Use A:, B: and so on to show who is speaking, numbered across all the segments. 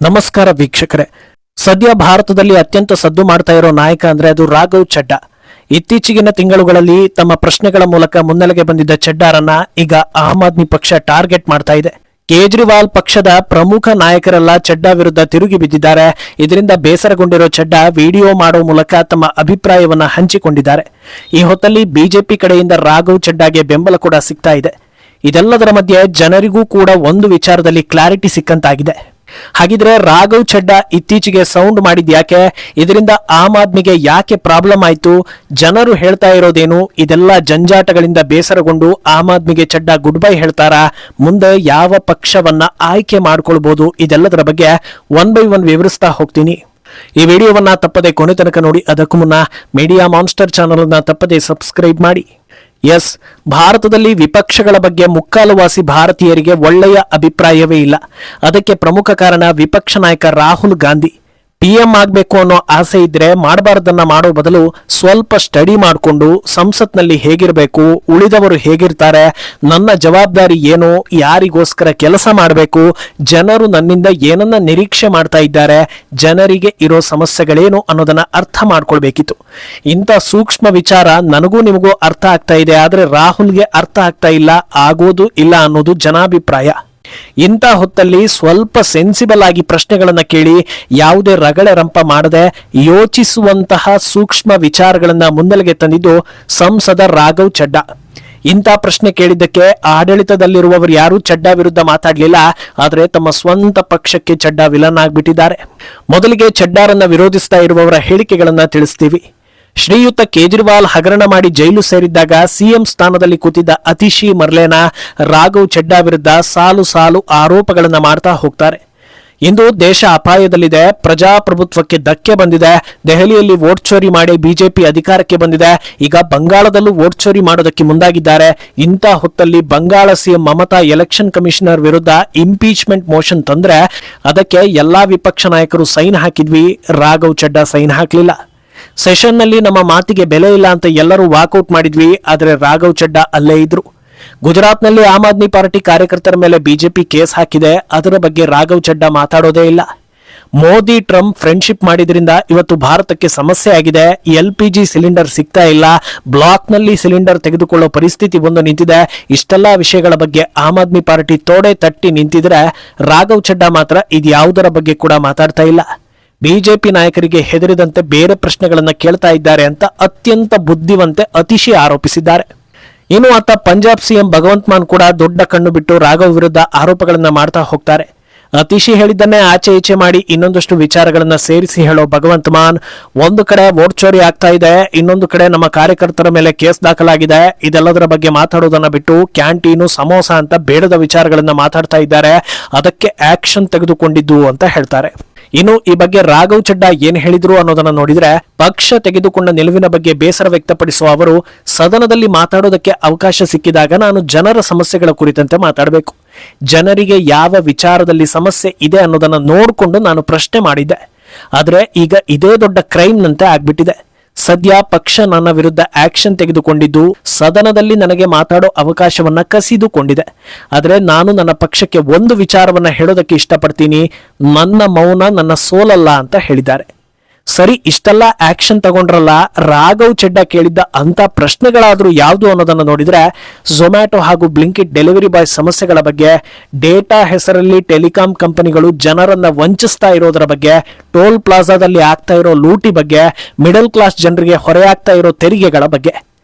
A: ನಮಸ್ಕಾರ ವೀಕ್ಷಕರೇ. ಸದ್ಯ ಭಾರತದಲ್ಲಿ ಅತ್ಯಂತ ಸದ್ದು ಮಾಡ್ತಾ ಇರೋ ನಾಯಕ ಅಂದ್ರೆ ಅದು ರಾಘವ್ ಚಡ್ಡಾ. ಇತ್ತೀಚೆಗಿನ ತಿಂಗಳುಗಳಲ್ಲಿ ತಮ್ಮ ಪ್ರಶ್ನೆಗಳ ಮೂಲಕ ಮುನ್ನೆಲೆಗೆ ಬಂದಿದ್ದ ಚಡ್ಡಾರನ್ನ ಈಗ ಆಮ್ ಆದ್ಮಿ ಪಕ್ಷ ಟಾರ್ಗೆಟ್ ಮಾಡ್ತಾ ಇದೆ. ಕೇಜ್ರಿವಾಲ್ ಪಕ್ಷದ ಪ್ರಮುಖ ನಾಯಕರೆಲ್ಲ ಚಡ್ಡಾ ವಿರುದ್ಧ ತಿರುಗಿ ಬಿದ್ದಿದ್ದಾರೆ. ಇದರಿಂದ ಬೇಸರಗೊಂಡಿರೋ ಚಡ್ಡಾ ವಿಡಿಯೋ ಮಾಡೋ ಮೂಲಕ ತಮ್ಮ ಅಭಿಪ್ರಾಯವನ್ನ ಹಂಚಿಕೊಂಡಿದ್ದಾರೆ. ಈ ಹೊತ್ತಲ್ಲಿ ಬಿಜೆಪಿ ಕಡೆಯಿಂದ ರಾಘವ್ ಚಡ್ಡಾಗೆ ಬೆಂಬಲ ಕೂಡ ಸಿಗ್ತಾ ಇದೆ. ಇದೆಲ್ಲದರ ಮಧ್ಯೆ ಜನರಿಗೂ ಕೂಡ ಒಂದು ವಿಚಾರದಲ್ಲಿ ಕ್ಲಾರಿಟಿ ಸಿಕ್ಕಂತಾಗಿದೆ. ಹಾಗಿದ್ರೆ ರಾಘವ್ ಚಡ್ಡಾ ಇತ್ತೀಚೆಗೆ ಸೌಂಡ್ ಮಾಡಿದ್ಯಾಕೆ, ಇದರಿಂದ ಆಮ್ ಆದ್ಮಿಗೆ ಯಾಕೆ ಪ್ರಾಬ್ಲಮ್ ಆಯ್ತು, ಜನರು ಹೇಳ್ತಾ ಇರೋದೇನು, ಇದೆಲ್ಲ ಜಂಜಾಟಗಳಿಂದ ಬೇಸರಗೊಂಡು ಆಮ್ ಆದ್ಮಿಗೆ ಚಡ್ಡಾ ಗುಡ್ ಬೈ ಹೇಳ್ತಾರಾ, ಮುಂದೆ ಯಾವ ಪಕ್ಷವನ್ನ ಆಯ್ಕೆ ಮಾಡ್ಕೊಳ್ಬಹುದು, ಇದೆಲ್ಲದರ ಬಗ್ಗೆ ಒನ್ ಬೈ ಒನ್ ವಿವರಿಸ್ತಾ ಹೋಗ್ತೀನಿ. ಈ ವಿಡಿಯೋವನ್ನ ತಪ್ಪದೆ ಕೊನೆ ತನಕ ನೋಡಿ. ಅದಕ್ಕೂ ಮುನ್ನ ಮೀಡಿಯಾ ಮಾನ್ಸ್ಟರ್ ಚಾನಲ್ ಅನ್ನ ತಪ್ಪದೆ ಸಬ್ಸ್ಕ್ರೈಬ್ ಮಾಡಿ. ಎಸ್, ಭಾರತದಲ್ಲಿ ವಿಪಕ್ಷಗಳ ಬಗ್ಗೆ ಮುಕ್ಕಾಲುವಾಸಿ ಭಾರತೀಯರಿಗೆ ಒಳ್ಳೆಯ ಅಭಿಪ್ರಾಯವೇ ಇಲ್ಲ. ಅದಕ್ಕೆ ಪ್ರಮುಖ ಕಾರಣ ವಿಪಕ್ಷ ನಾಯಕ ರಾಹುಲ್ ಗಾಂಧಿ. ಪಿಎಂ ಆಗಬೇಕು ಅನ್ನೋ ಆಸೆ ಇದ್ರೆ ಮಾಡಬಾರ್ದನ್ನ ಮಾಡೋ ಬದಲು ಸ್ವಲ್ಪ ಸ್ಟಡಿ ಮಾಡಿಕೊಂಡು ಸಂಸತ್ನಲ್ಲಿ ಹೇಗಿರಬೇಕು, ಉಳಿದವರು ಹೇಗಿರ್ತಾರೆ, ನನ್ನ ಜವಾಬ್ದಾರಿ ಏನು, ಯಾರಿಗೋಸ್ಕರ ಕೆಲಸ ಮಾಡಬೇಕು, ಜನರು ನನ್ನಿಂದ ಏನನ್ನ ನಿರೀಕ್ಷೆ ಮಾಡ್ತಾ ಇದ್ದಾರೆ, ಜನರಿಗೆ ಇರೋ ಸಮಸ್ಯೆಗಳೇನು ಅನ್ನೋದನ್ನ ಅರ್ಥ ಮಾಡ್ಕೊಳ್ಬೇಕಿತ್ತು. ಇಂಥ ಸೂಕ್ಷ್ಮ ವಿಚಾರ ನನಗೂ ನಿಮಗೂ ಅರ್ಥ ಆಗ್ತಾ ಇದೆ, ಆದ್ರೆ ರಾಹುಲ್ಗೆ ಅರ್ಥ ಆಗ್ತಾ ಇಲ್ಲ, ಆಗೋದು ಇಲ್ಲ ಅನ್ನೋದು ಜನಾಭಿಪ್ರಾಯ. ಇಂಥ ಹೊತ್ತಲ್ಲಿ ಸ್ವಲ್ಪ ಸೆನ್ಸಿಬಲ್ ಆಗಿ ಪ್ರಶ್ನೆಗಳನ್ನ ಕೇಳಿ, ಯಾವುದೇ ರಗಳೆ ರಂಪ ಮಾಡದೆ ಯೋಚಿಸುವಂತಹ ಸೂಕ್ಷ್ಮ ವಿಚಾರಗಳನ್ನ ಮುನ್ನೆಲೆಗೆ ತಂದಿದ್ದು ಸಂಸದ ರಾಘವ್ ಚಡ್ಡಾ. ಇಂಥ ಪ್ರಶ್ನೆ ಕೇಳಿದ್ದಕ್ಕೆ ಆಡಳಿತದಲ್ಲಿರುವವರು ಯಾರೂ ಚಡ್ಡಾ ವಿರುದ್ಧ ಮಾತಾಡಲಿಲ್ಲ, ಆದರೆ ತಮ್ಮ ಸ್ವಂತ ಪಕ್ಷಕ್ಕೆ ಚಡ್ಡಾ ವಿಲನ್ ಆಗ್ಬಿಟ್ಟಿದ್ದಾರೆ. ಮೊದಲಿಗೆ ಚಡ್ಡಾರನ್ನ ವಿರೋಧಿಸ್ತಾ ಇರುವವರ ಹೇಳಿಕೆಗಳನ್ನ ತಿಳಿಸ್ತೀವಿ. ಶ್ರೀಯುತ ಕೇಜ್ರಿವಾಲ್ ಹಗರಣ ಮಾಡಿ ಜೈಲು ಸೇರಿದ್ದಾಗ ಸಿಎಂ ಸ್ಥಾನದಲ್ಲಿ ಕೂತಿದ್ದ ಅತಿಶಿ ಮರ್ಲೇನಾ ರಾಘವ್ ಚಡ್ಡಾ ವಿರುದ್ಧ ಸಾಲು ಸಾಲು ಆರೋಪಗಳನ್ನ ಮಾಡ್ತಾ ಹೋಗ್ತಾರೆ. ಇಂದು ದೇಶ ಅಪಾಯದಲ್ಲಿದೆ, ಪ್ರಜಾಪ್ರಭುತ್ವಕ್ಕೆ ಧಕ್ಕೆ ಬಂದಿದೆ, ದೆಹಲಿಯಲ್ಲಿ ವೋಟ್ ಚೋರಿ ಮಾಡಿ ಬಿಜೆಪಿ ಅಧಿಕಾರಕ್ಕೆ ಬಂದಿದೆ, ಈಗ ಬಂಗಾಳದಲ್ಲೂ ವೋಟ್ ಚೋರಿ ಮಾಡೋದಕ್ಕೆ ಮುಂದಾಗಿದ್ದಾರೆ. ಇಂಥ ಹೊತ್ತಲ್ಲಿ Bangala CM Mamata election commissioner ವಿರುದ್ಧ ಇಂಪೀಚ್ಮೆಂಟ್ ಮೋಷನ್ ತಂದ್ರೆ ಅದಕ್ಕೆ ಎಲ್ಲಾ ವಿಪಕ್ಷ ನಾಯಕರು ಸೈನ್ ಹಾಕಿದ್ವಿ, ರಾಘವ್ ಚಡ್ಡಾ ಸೈನ್ ಹಾಕ್ಲಿಲ್ಲ. ಸೆಷನ್ ನಲ್ಲಿ ನಮ್ಮ ಮಾತಿಗೆ ಬೆಲೆ ಇಲ್ಲ ಅಂತ ಎಲ್ಲರೂ ವಾಕೌಟ್ ಮಾಡಿದ್ವಿ, ಆದರೆ ರಾಘವ್ ಚಡ್ಡಾ ಅಲ್ಲೇ ಇದ್ರು. ಗುಜರಾತ್ನಲ್ಲಿ ಆಮ್ ಆದ್ಮಿ ಪಾರ್ಟಿ ಕಾರ್ಯಕರ್ತರ ಮೇಲೆ ಬಿಜೆಪಿ ಕೇಸ್ ಹಾಕಿದೆ, ಅದರ ಬಗ್ಗೆ ರಾಘವ್ ಚಡ್ಡಾ ಮಾತಾಡೋದೇ ಇಲ್ಲ. ಮೋದಿ ಟ್ರಂಪ್ ಫ್ರೆಂಡ್ಶಿಪ್ ಮಾಡಿದ್ರಿಂದ ಇವತ್ತು ಭಾರತಕ್ಕೆ ಸಮಸ್ಯೆ ಆಗಿದೆ. LPG ಸಿಲಿಂಡರ್ ಸಿಗ್ತಾ ಇಲ್ಲ, ಬ್ಲಾಕ್ ನಲ್ಲಿ ಸಿಲಿಂಡರ್ ತೆಗೆದುಕೊಳ್ಳೋ ಪರಿಸ್ಥಿತಿ ಒಂದು ನಿಂತಿದೆ. ಇಷ್ಟೆಲ್ಲಾ ವಿಷಯಗಳ ಬಗ್ಗೆ ಆಮ್ ಆದ್ಮಿ ಪಾರ್ಟಿ ತೋಡೆ ತಟ್ಟಿ ನಿಂತಿದ್ರೆ ರಾಘವ್ ಚಡ್ಡಾ ಮಾತ್ರ ಇದ್ಯಾವುದರ ಬಗ್ಗೆ ಕೂಡ ಮಾತಾಡ್ತಾ ಇಲ್ಲ. ಬಿಜೆಪಿ ನಾಯಕರಿಗೆ ಹೆದರಿದಂತೆ ಬೇರೆ ಪ್ರಶ್ನೆಗಳನ್ನ ಕೇಳ್ತಾ ಇದ್ದಾರೆ ಅಂತ ಅತ್ಯಂತ ಬುದ್ಧಿವಂತೆ ಅತಿಶಿ ಆರೋಪಿಸಿದ್ದಾರೆ. ಇನ್ನು ಆತ ಪಂಜಾಬ್ ಸಿಎಂ ಭಗವಂತ್ ಮಾನ್ ಕೂಡ ದೊಡ್ಡ ಕಣ್ಣು ಬಿಟ್ಟು ರಾಘವ್ ವಿರುದ್ಧ ಆರೋಪಗಳನ್ನ ಮಾಡ್ತಾ ಹೋಗ್ತಾರೆ. ಅತಿಶಿ ಹೇಳಿದ್ದನ್ನೇ ಆಚೆ ಈಚೆ ಮಾಡಿ ಇನ್ನೊಂದಷ್ಟು ವಿಚಾರಗಳನ್ನ ಸೇರಿಸಿ ಹೇಳೋ ಭಗವಂತ್ ಮಾನ್, ಒಂದು ಕಡೆ ವೋಟ್ ಚೋರಿ ಆಗ್ತಾ ಇದೆ, ಇನ್ನೊಂದು ಕಡೆ ನಮ್ಮ ಕಾರ್ಯಕರ್ತರ ಮೇಲೆ ಕೇಸ್ ದಾಖಲಾಗಿದೆ, ಇದೆಲ್ಲದರ ಬಗ್ಗೆ ಮಾತಾಡೋದನ್ನ ಬಿಟ್ಟು ಕ್ಯಾಂಟೀನು ಸಮೋಸ ಅಂತ ಬೇಡದ ವಿಚಾರಗಳನ್ನ ಮಾತಾಡ್ತಾ ಇದ್ದಾರೆ, ಅದಕ್ಕೆ ಆಕ್ಷನ್ ತೆಗೆದುಕೊಂಡಿದ್ದು ಅಂತ ಹೇಳ್ತಾರೆ. ಇನ್ನು ಈ ಬಗ್ಗೆ ರಾಘವ್ ಚಡ್ಡಾ ಏನ್ ಹೇಳಿದ್ರು ಅನ್ನೋದನ್ನ ನೋಡಿದ್ರೆ, ಪಕ್ಷ ತೆಗೆದುಕೊಂಡ ನಿಲುವಿನ ಬಗ್ಗೆ ಬೇಸರ ವ್ಯಕ್ತಪಡಿಸುವ ಅವರು, ಸದನದಲ್ಲಿ ಮಾತಾಡೋದಕ್ಕೆ ಅವಕಾಶ ಸಿಕ್ಕಿದಾಗ ನಾನು ಜನರ ಸಮಸ್ಯೆಗಳ ಕುರಿತಂತೆ ಮಾತಾಡಬೇಕು, ಜನರಿಗೆ ಯಾವ ವಿಚಾರದಲ್ಲಿ ಸಮಸ್ಯೆ ಇದೆ ಅನ್ನೋದನ್ನ ನೋಡಿಕೊಂಡು ನಾನು ಪ್ರಶ್ನೆ ಮಾಡಿದ್ದೆ, ಆದ್ರೆ ಈಗ ಇದೇ ದೊಡ್ಡ ಕ್ರೈಮ್ ನಂತೆ ಆಗ್ಬಿಟ್ಟಿದೆ. ಸದ್ಯ ಪಕ್ಷ ನನ್ನ ವಿರುದ್ಧ ಆಕ್ಷನ್ ತೆಗೆದುಕೊಂಡಿದ್ದು ಸದನದಲ್ಲಿ ನನಗೆ ಮಾತಾಡೋ ಅವಕಾಶವನ್ನ ಕಸಿದುಕೊಂಡಿದೆ. ಆದ್ರೆ ನಾನು ನನ್ನ ಪಕ್ಷಕ್ಕೆ ಒಂದು ವಿಚಾರವನ್ನ ಹೇಳೋದಕ್ಕೆ ಇಷ್ಟಪಡ್ತೀನಿ, ನನ್ನ ಮೌನ ನನ್ನ ಸೋಲಲ್ಲ ಅಂತ ಹೇಳಿದ್ದಾರೆ. ಸರಿ, ಇಷ್ಟೆಲ್ಲ ಆಕ್ಷನ್ ತಗೊಂಡ್ರಲ್ಲ, ರಾಘವ್ ಚಡ್ಡಾ ಕೇಳಿದ್ದ ಅಂತ ಪ್ರಶ್ನೆಗಳಾದ್ರೂ ಯಾವುದು ಅನ್ನೋದನ್ನ ನೋಡಿದ್ರೆ, ಝೊಮ್ಯಾಟೊ ಹಾಗೂ ಬ್ಲಿಂಕಿಟ್ ಡೆಲಿವರಿ ಬಾಯ್ ಸಮಸ್ಯೆಗಳ ಬಗ್ಗೆ, ಡೇಟಾ ಹೆಸರಲ್ಲಿ ಟೆಲಿಕಾಂ ಕಂಪನಿಗಳು ಜನರನ್ನ ವಂಚಿಸ್ತಾ ಇರೋದರ ಬಗ್ಗೆ, ಟೋಲ್ ಪ್ಲಾಜಾದಲ್ಲಿ ಆಗ್ತಾ ಇರೋ ಲೂಟಿ ಬಗ್ಗೆ, ಮಿಡಲ್ ಕ್ಲಾಸ್ ಜನರಿಗೆ ಹೊರೆಯಾಗ್ತಾ ಇರೋ ತೆರಿಗೆಗಳ ಬಗ್ಗೆ,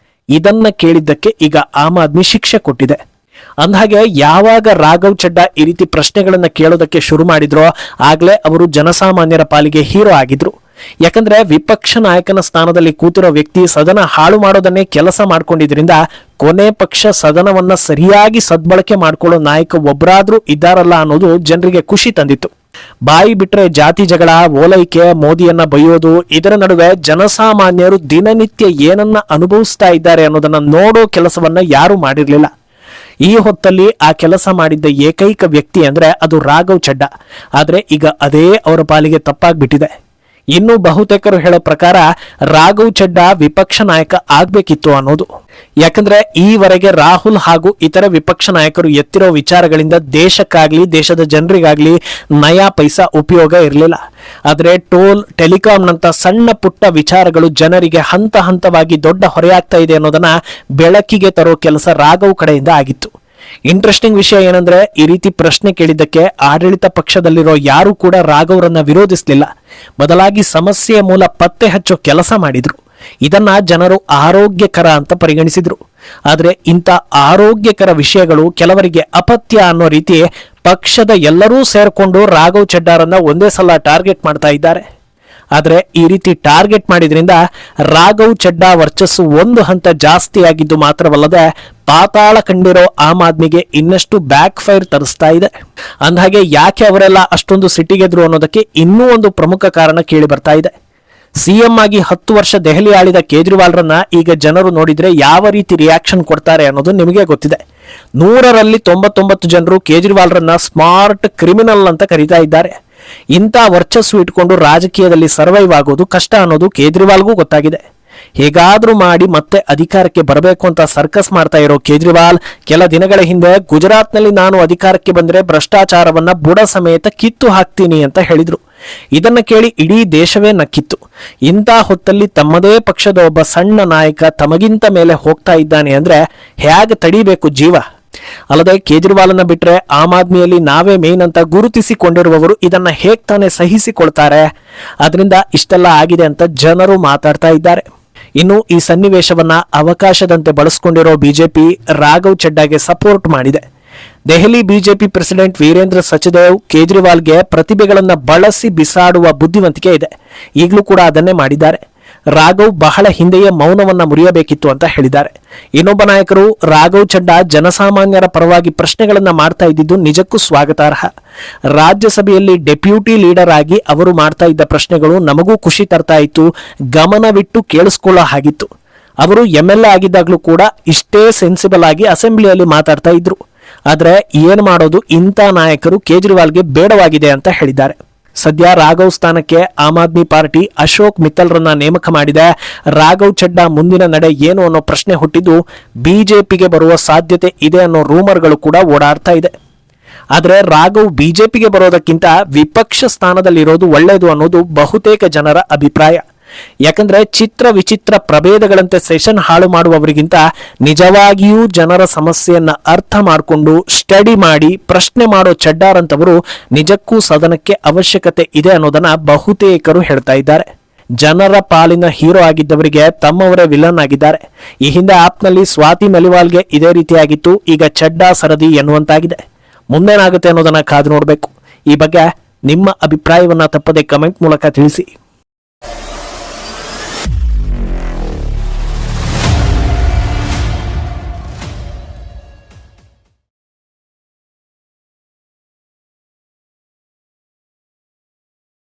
A: ಇದನ್ನ ಕೇಳಿದ್ದಕ್ಕೆ ಈಗ ಆಮ್ ಆದ್ಮಿ ಶಿಕ್ಷೆ ಕೊಟ್ಟಿದೆ. ಅಂದಹಾಗೆ ಯಾವಾಗ ರಾಘವ್ ಚಡ್ಡಾ ಈ ರೀತಿ ಪ್ರಶ್ನೆಗಳನ್ನ ಕೇಳೋದಕ್ಕೆ ಶುರು ಮಾಡಿದ್ರೋ ಆಗ್ಲೇ ಅವರು ಜನಸಾಮಾನ್ಯರ ಪಾಲಿಗೆ ಹೀರೋ ಆಗಿದ್ರು. ಯಾಕಂದ್ರೆ ವಿಪಕ್ಷ ನಾಯಕನ ಸ್ಥಾನದಲ್ಲಿ ಕೂತಿರೋ ವ್ಯಕ್ತಿ ಸದನ ಹಾಳು ಮಾಡೋದನ್ನೇ ಕೆಲಸ ಮಾಡ್ಕೊಂಡಿದ್ರಿಂದ ಕೊನೆ ಪಕ್ಷ ಸದನವನ್ನ ಸರಿಯಾಗಿ ಸದ್ಬಳಕೆ ಮಾಡ್ಕೊಳ್ಳೋ ನಾಯಕ ಒಬ್ಬರಾದ್ರೂ ಇದ್ದಾರಲ್ಲ ಅನ್ನೋದು ಜನರಿಗೆ ಖುಷಿ ತಂದಿತ್ತು. ಬಾಯಿ ಬಿಟ್ರೆ ಜಾತಿ ಜಗಳ, ಓಲೈಕೆ, ಮೋದಿಯನ್ನ ಬೈಯೋದು, ಇದರ ನಡುವೆ ಜನಸಾಮಾನ್ಯರು ದಿನನಿತ್ಯ ಏನನ್ನ ಅನುಭವಿಸ್ತಾ ಇದ್ದಾರೆ ಅನ್ನೋದನ್ನ ನೋಡೋ ಕೆಲಸವನ್ನ ಯಾರು ಮಾಡಿರ್ಲಿಲ್ಲ. ಈ ಹೊತ್ತಲ್ಲಿ ಆ ಕೆಲಸ ಮಾಡಿದ್ದ ಏಕೈಕ ವ್ಯಕ್ತಿ ಅಂದ್ರೆ ಅದು ರಾಘವ್ ಚಡ್ಡಾ. ಆದ್ರೆ ಈಗ ಅದೇ ಅವರ ಪಾಲಿಗೆ ತಪ್ಪಾಗ್ಬಿಟ್ಟಿದೆ. ಇನ್ನು ಬಹುತೇಕರು ಹೇಳೋ ಪ್ರಕಾರ ರಾಘವ್ ಚಡ್ಡಾ ವಿಪಕ್ಷ ನಾಯಕ ಆಗ್ಬೇಕಿತ್ತು ಅನ್ನೋದು. ಯಾಕಂದ್ರೆ ಈವರೆಗೆ ರಾಹುಲ್ ಹಾಗೂ ಇತರ ವಿಪಕ್ಷ ನಾಯಕರು ಎತ್ತಿರೋ ವಿಚಾರಗಳಿಂದ ದೇಶಕ್ಕಾಗ್ಲಿ ದೇಶದ ಜನರಿಗಾಗ್ಲಿ ನಯಾ ಪೈಸಾ ಉಪಯೋಗ ಇರಲಿಲ್ಲ. ಆದರೆ ಟೆಲಿಕಾಂನಂತ ಸಣ್ಣ ಪುಟ್ಟ ವಿಚಾರಗಳು ಜನರಿಗೆ ಹಂತ ಹಂತವಾಗಿ ದೊಡ್ಡ ಹೊರೆಯಾಗ್ತಾ ಇದೆ ಅನ್ನೋದನ್ನ ಬೆಳಕಿಗೆ ತರೋ ಕೆಲಸ ರಾಘವ್ ಕಡೆಯಿಂದ ಆಗಿತ್ತು. ಇಂಟ್ರೆಸ್ಟಿಂಗ್ ವಿಷಯ ಏನಂದ್ರೆ, ಈ ರೀತಿ ಪ್ರಶ್ನೆ ಕೇಳಿದ್ದಕ್ಕೆ ಆಡಳಿತ ಪಕ್ಷದಲ್ಲಿರೋ ಯಾರು ಕೂಡ ರಾಘವ್ರನ್ನ ವಿರೋಧಿಸಲಿಲ್ಲ. ಬದಲಾಗಿ ಸಮಸ್ಯೆಯ ಮೂಲ ಪತ್ತೆ ಹಚ್ಚೋ ಕೆಲಸ ಮಾಡಿದ್ರು. ಇದನ್ನ ಜನರು ಆರೋಗ್ಯಕರ ಅಂತ ಪರಿಗಣಿಸಿದ್ರು. ಆದ್ರೆ ಇಂಥ ಆರೋಗ್ಯಕರ ವಿಷಯಗಳು ಕೆಲವರಿಗೆ ಅಪತ್ಯ ಅನ್ನೋ ರೀತಿ ಪಕ್ಷದ ಎಲ್ಲರೂ ಸೇರ್ಕೊಂಡು ರಾಘವ್ ಚಡ್ಡಾರನ್ನ ಒಂದೇ ಸಲ ಟಾರ್ಗೆಟ್ ಮಾಡ್ತಾ ಇದ್ದಾರೆ. ಆದರೆ ಈ ರೀತಿ ಟಾರ್ಗೆಟ್ ಮಾಡಿದ್ರಿಂದ ರಾಘವ್ ಚಡ್ಡಾ ವರ್ಚಸ್ಸು ಒಂದು ಹಂತ ಜಾಸ್ತಿ ಆಗಿದ್ದು ಮಾತ್ರವಲ್ಲದೆ ಪಾತಾಳ ಕಂಡಿರೋ ಆಮ್ ಆದ್ಮಿಗೆ ಇನ್ನಷ್ಟು ಬ್ಯಾಕ್ ಫೈರ್ ತರಿಸ್ತಾ ಇದೆ. ಅಂದಹಾಗೆ ಯಾಕೆ ಅವರೆಲ್ಲ ಅಷ್ಟೊಂದು ಸಿಟ್ಟಿಗೆದ್ರು ಅನ್ನೋದಕ್ಕೆ ಇನ್ನೂ ಒಂದು ಪ್ರಮುಖ ಕಾರಣ ಕೇಳಿ ಬರ್ತಾ ಇದೆ. ಸಿಎಂ ಆಗಿ 10 ವರ್ಷ ದೆಹಲಿ ಆಳಿದ ಕೇಜ್ರಿವಾಲ್ರನ್ನ ಈಗ ಜನರು ನೋಡಿದ್ರೆ ಯಾವ ರೀತಿ ರಿಯಾಕ್ಷನ್ ಕೊಡ್ತಾರೆ ಅನ್ನೋದು ನಿಮಗೆ ಗೊತ್ತಿದೆ. 100ರಲ್ಲಿ 99 ಜನರು ಕೇಜ್ರಿವಾಲ್ರನ್ನ ಸ್ಮಾರ್ಟ್ ಕ್ರಿಮಿನಲ್ ಅಂತ ಕರೀತಾ ಇದ್ದಾರೆ. ಇಂಥ ವರ್ಚಸ್ಸು ಇಟ್ಕೊಂಡು ರಾಜಕೀಯದಲ್ಲಿ ಸರ್ವೈವ್ ಆಗೋದು ಕಷ್ಟ ಅನ್ನೋದು ಕೇಜ್ರಿವಾಲ್ಗೂ ಗೊತ್ತಾಗಿದೆ. ಹೇಗಾದ್ರೂ ಮಾಡಿ ಮತ್ತೆ ಅಧಿಕಾರಕ್ಕೆ ಬರಬೇಕು ಅಂತ ಸರ್ಕಸ್ ಮಾಡ್ತಾ ಇರೋ ಕೇಜ್ರಿವಾಲ್ ಕೆಲ ದಿನಗಳ ಹಿಂದೆ ಗುಜರಾತ್ನಲ್ಲಿ ನಾನು ಅಧಿಕಾರಕ್ಕೆ ಬಂದ್ರೆ ಭ್ರಷ್ಟಾಚಾರವನ್ನ ಬುಡ ಸಮೇತ ಕಿತ್ತು ಹಾಕ್ತೀನಿ ಅಂತ ಹೇಳಿದ್ರು. ಇದನ್ನ ಕೇಳಿ ಇಡೀ ದೇಶವೇ ನಕ್ಕಿತ್ತು. ಇಂಥ ಹೊತ್ತಲ್ಲಿ ತಮ್ಮದೇ ಪಕ್ಷದ ಒಬ್ಬ ಸಣ್ಣ ನಾಯಕ ತಮಗಿಂತ ಮೇಲೆ ಹೋಗ್ತಾ ಇದ್ದಾನೆ ಅಂದ್ರೆ ಹೇಗೆ ತಡಿಬೇಕು ಜೀವ? ಅಲ್ಲದೆ ಕೇಜ್ರಿವಾಲ್ನ ಬಿಟ್ರೆ ಆಮ್ ಆದ್ಮಿಯಲ್ಲಿ ನಾವೇ ಮೇನ್ ಅಂತ ಗುರುತಿಸಿಕೊಂಡಿರುವವರು ಇದನ್ನ ಹೇಗ್ ತಾನೇ ಸಹಿಸಿಕೊಳ್ತಾರೆ? ಅದರಿಂದ ಇಷ್ಟೆಲ್ಲ ಆಗಿದೆ ಅಂತ ಜನರು ಮಾತಾಡ್ತಾ ಇದ್ದಾರೆ. ಇನ್ನು ಈ ಸನ್ನಿವೇಶವನ್ನ ಅವಕಾಶದಂತೆ ಬಳಸಿಕೊಂಡಿರೋ ಬಿಜೆಪಿ ರಾಘವ್ ಚಡ್ಡಾಗೆ ಸಪೋರ್ಟ್ ಮಾಡಿದೆ. ದೆಹಲಿ ಬಿಜೆಪಿ ಪ್ರೆಸಿಡೆಂಟ್ ವೀರೇಂದ್ರ ಸಚದೇವ್ ಕೇಜ್ರಿವಾಲ್ಗೆ ಪ್ರತಿಭೆಗಳನ್ನ ಬಳಸಿ ಬಿಸಾಡುವ ಬುದ್ಧಿವಂತಿಕೆ ಇದೆ. ಈಗಲೂ ಕೂಡ ಅದನ್ನೇ ಮಾಡಿದ್ದಾರೆ. ರಾಘವ್ ಬಹಳ ಹಿಂದೆಯೇ ಮೌನವನ್ನ ಮುರಿಯಬೇಕಿತ್ತು ಅಂತ ಹೇಳಿದ್ದಾರೆ. ಇನ್ನೊಬ್ಬ ನಾಯಕರು ರಾಘವ್ ಚಡ್ಡಾ ಜನಸಾಮಾನ್ಯರ ಪರವಾಗಿ ಪ್ರಶ್ನೆಗಳನ್ನ ಮಾಡ್ತಾ ಇದ್ದಿದ್ದು ನಿಜಕ್ಕೂ ಸ್ವಾಗತಾರ್ಹ. ರಾಜ್ಯಸಭೆಯಲ್ಲಿ ಡೆಪ್ಯೂಟಿ ಲೀಡರ್ ಆಗಿ ಅವರು ಮಾಡ್ತಾ ಇದ್ದ ಪ್ರಶ್ನೆಗಳು ನಮಗೂ ಖುಷಿ ತರ್ತಾ ಇತ್ತು, ಗಮನವಿಟ್ಟು ಕೇಳಿಸ್ಕೊಳ್ಳೋ ಹಾಗಿತ್ತು. ಅವರು MLA ಆಗಿದ್ದಾಗಲೂ ಕೂಡ ಇಷ್ಟೇ ಸೆನ್ಸಿಬಲ್ ಆಗಿ ಅಸೆಂಬ್ಲಿಯಲ್ಲಿ ಮಾತಾಡ್ತಾ ಇದ್ರು. ಆದ್ರೆ ಏನ್ ಮಾಡೋದು, ಇಂಥ ನಾಯಕರು ಕೇಜ್ರಿವಾಲ್ಗೆ ಬೇಡವಾಗಿದೆ ಅಂತ ಹೇಳಿದ್ದಾರೆ. ಸದ್ಯ ರಾಘವ್ ಸ್ಥಾನಕ್ಕೆ ಆಮ್ ಆದ್ಮಿ ಪಾರ್ಟಿ ಅಶೋಕ್ ಮಿತ್ತಲ್ರನ್ನ ನೇಮಕ ಮಾಡಿದೆ. ರಾಘವ್ ಚಡ್ಡಾ ಮುಂದಿನ ನಡೆ ಏನು ಅನ್ನೋ ಪ್ರಶ್ನೆ ಹುಟ್ಟಿದ್ದು ಬಿಜೆಪಿಗೆ ಬರುವ ಸಾಧ್ಯತೆ ಇದೆ ಅನ್ನೋ ರೂಮರ್ಗಳು ಕೂಡ ಓಡಾಡ್ತಾ ಇದೆ. ಆದ್ರೆ ರಾಘವ್ ಬಿಜೆಪಿಗೆ ಬರೋದಕ್ಕಿಂತ ವಿಪಕ್ಷ ಸ್ಥಾನದಲ್ಲಿರೋದು ಒಳ್ಳೆಯದು ಅನ್ನೋದು ಬಹುತೇಕ ಜನರ ಅಭಿಪ್ರಾಯ. ಯಾಕಂದ್ರೆ ಚಿತ್ರ ವಿಚಿತ್ರ ಪ್ರಭೇದಗಳಂತೆ ಸೆಷನ್ ಹಾಳು ಮಾಡುವವರಿಗಿಂತ ನಿಜವಾಗಿಯೂ ಜನರ ಸಮಸ್ಯೆಯನ್ನ ಅರ್ಥ ಮಾಡಿಕೊಂಡು ಸ್ಟಡಿ ಮಾಡಿ ಪ್ರಶ್ನೆ ಮಾಡೋ ಚಡ್ಡಾರಂತವರು ನಿಜಕ್ಕೂ ಸದನಕ್ಕೆ ಅವಶ್ಯಕತೆ ಇದೆ ಅನ್ನೋದನ್ನ ಬಹುತೇಕರು ಹೇಳ್ತಾ ಇದ್ದಾರೆ. ಜನರ ಪಾಲಿನ ಹೀರೋ ಆಗಿದ್ದವರಿಗೆ ತಮ್ಮವರೇ ವಿಲನ್ ಆಗಿದ್ದಾರೆ. ಈ ಹಿಂದೆ ಆಪ್ನಲ್ಲಿ ಸ್ವಾತಿ ಮಲಿವಾಲ್ಗೆ ಇದೇ ರೀತಿಯಾಗಿತ್ತು. ಈಗ ಚಡ್ಡಾ ಸರದಿ ಎನ್ನುವಂತಾಗಿದೆ. ಮುಂದೇನಾಗುತ್ತೆ ಅನ್ನೋದನ್ನ ಕಾದು ನೋಡಬೇಕು. ಈ ಬಗ್ಗೆ ನಿಮ್ಮ ಅಭಿಪ್ರಾಯವನ್ನ ತಪ್ಪದೆ ಕಮೆಂಟ್ ಮೂಲಕ ತಿಳಿಸಿ.